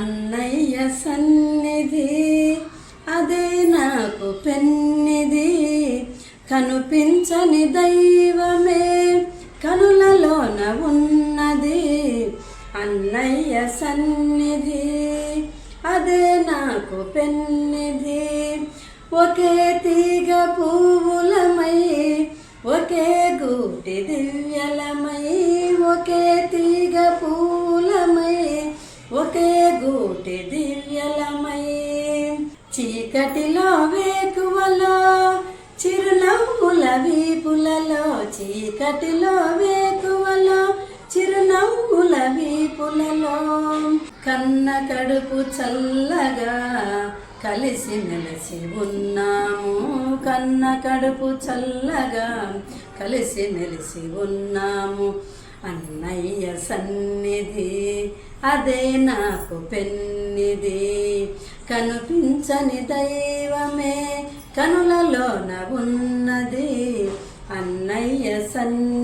అన్నయ్య సన్నిధి అదే నాకు పెన్నిది, కనిపించని దైవమే కనులలోన ఉన్నది. అన్నయ్య సన్నిధి అదే నాకు పెన్నిది, ఒకే తీగ పువ్వులమై ఒకే గూటి దివ్యలమై, ఒకే తీగ పువ్వులమై ఒకే గూటి దివ్యలమై, చీకటిలో వేకువలో చిరునవ్వుల వీపులలో, చీకటిలో వేకువలో చిరునవ్వుల వీపులలో, కన్న కడుపు చల్లగా కలిసి మెలిసి ఉన్నాము, కన్న కడుపు చల్లగా కలిసి మెలిసి ఉన్నాము. అన్నయ్య సన్నిధి అదే నాకు పెన్నిది, కనిపించని దైవమే కనులలోన ఉన్నది. అన్నయ్య సన్నిధి